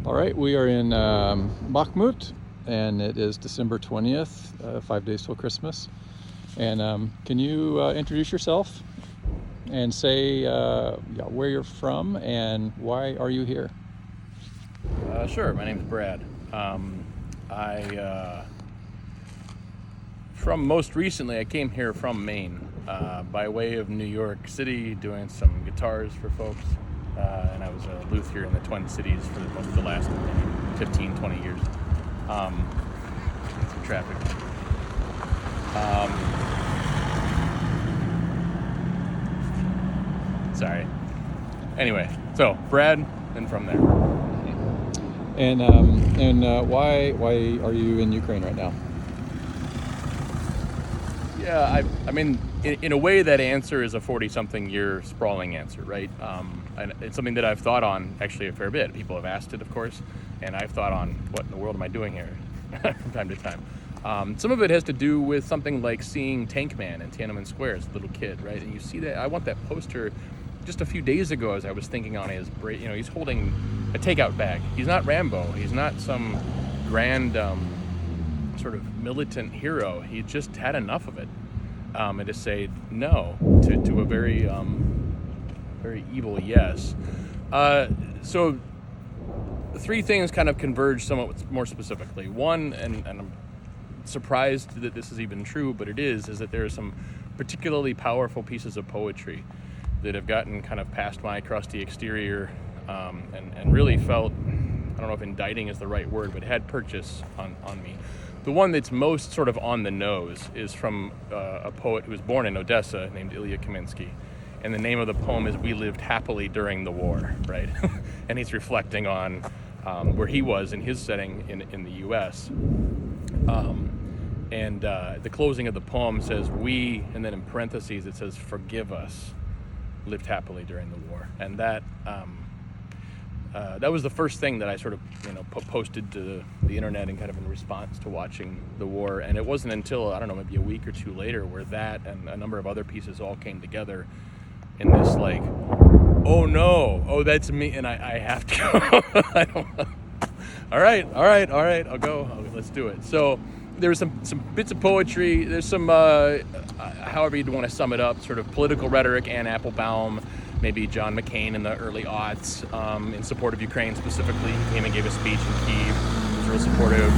All right, we are in Bakhmut, and it is December 20th, 5 days till Christmas. And can you introduce yourself and say where you're from and why are you here? Sure, my name's Brad. Most recently, I came here from Maine by way of New York City, doing some guitars for folks. And I was a luthier in the Twin Cities for most of the last 15, 20 years. Some traffic. Sorry. Anyway, so Brad, and from there. And why are you in Ukraine right now? Yeah, I mean, in a way, that answer is a 40-something year sprawling answer, right? And it's something that I've thought on actually a fair bit. People have asked it, of course, and I've thought on what in the world am I doing here from time to time. Some of it has to do with something like seeing Tank Man in Tiananmen Square as a little kid, right? And you see that. I want that poster. Just a few days ago, as I was thinking on his break, he's holding a takeout bag. He's not Rambo. He's not some grand sort of militant hero. He just had enough of it, and to say no to a very very evil yes. So three things kind of converge somewhat more specifically. One, and I'm surprised that this is even true, but it is that there are some particularly powerful pieces of poetry that have gotten kind of past my crusty exterior and really felt, I don't know if indicting is the right word, but had purchase on me. The one that's most sort of on the nose is from a poet who was born in Odessa named Ilya Kaminsky. And the name of the poem is "We Lived Happily During the War," right? And he's reflecting on where he was in his setting in the U.S. The closing of the poem says, "We," and then in parentheses it says, "forgive us, lived happily during the war." And that was the first thing that I sort of posted to the internet and kind of in response to watching the war. And it wasn't until, I don't know, maybe a week or two later where that and a number of other pieces all came together in this like, oh no, oh that's me, and I have to go. I don't know. All right, I'll go. Let's do it. So there's some bits of poetry. There's some, however you'd want to sum it up, sort of political rhetoric. Anne Applebaum, maybe John McCain in the early aughts, in support of Ukraine specifically. He came and gave a speech in Kyiv. He was real supportive.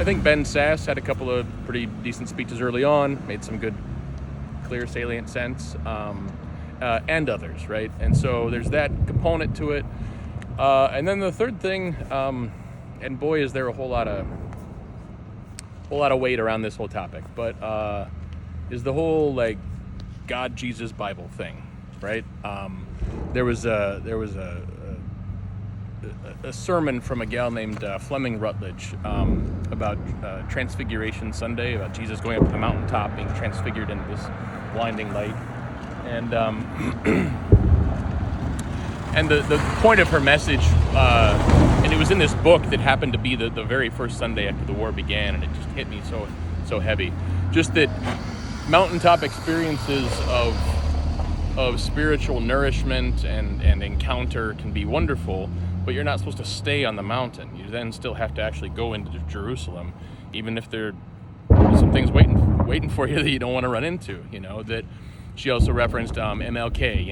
I think Ben Sass had a couple of pretty decent speeches early on, made some good, clear, salient sense, and others, right? And so there's that component to it. And then the third thing, and boy, is there a whole lot of weight around this whole topic, but is the whole like God, Jesus, Bible thing, right? There was a sermon from a gal named Fleming Rutledge about Transfiguration Sunday, about Jesus going up to the mountaintop, being transfigured into this blinding light, and the point of her message, and it was in this book that happened to be the very first Sunday after the war began, and it just hit me so heavy. Just that mountaintop experiences of spiritual nourishment and encounter can be wonderful, but you're not supposed to stay on the mountain. You then still have to actually go into Jerusalem, even if there are some things waiting for you that you don't want to run into. That she also referenced MLK,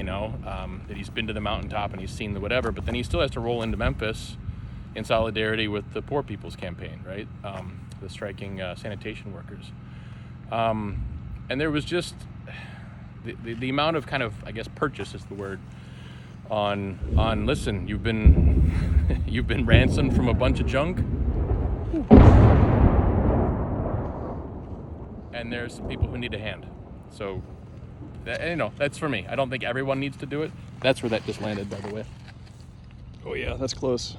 that he's been to the mountaintop and he's seen the whatever, but then he still has to roll into Memphis in solidarity with the Poor People's Campaign, right? The striking sanitation workers. And there was just the amount of kind of, I guess, purchase is the word, on listen, you've been ransomed from a bunch of junk, and there's some people who need a hand. So that's for me. I don't think everyone needs to do it. That's where that just landed, by the way. Oh yeah, that's close.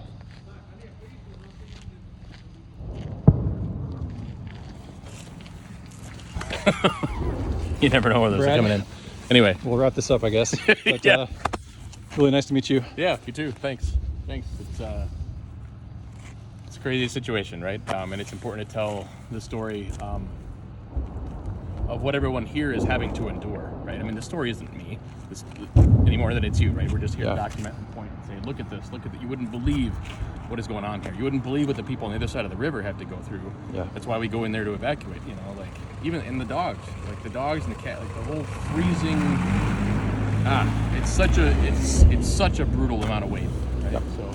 You never know where those are coming in. Anyway, we'll wrap this up, I guess. But, yeah. Really nice to meet you. Yeah, you too. Thanks. It's a crazy situation, right? And it's important to tell the story of what everyone here is having to endure, right? I mean, the story isn't me any more than it's you, right? We're just here to document and point and say hey, look at this, you wouldn't believe what is going on here. You wouldn't believe what the people on the other side of the river have to go through. Yeah. That's why we go in there to evacuate, you know, like even in the dogs, like the dogs and the cat, like the whole freezing, it's such a brutal amount of weight, right? Yep. So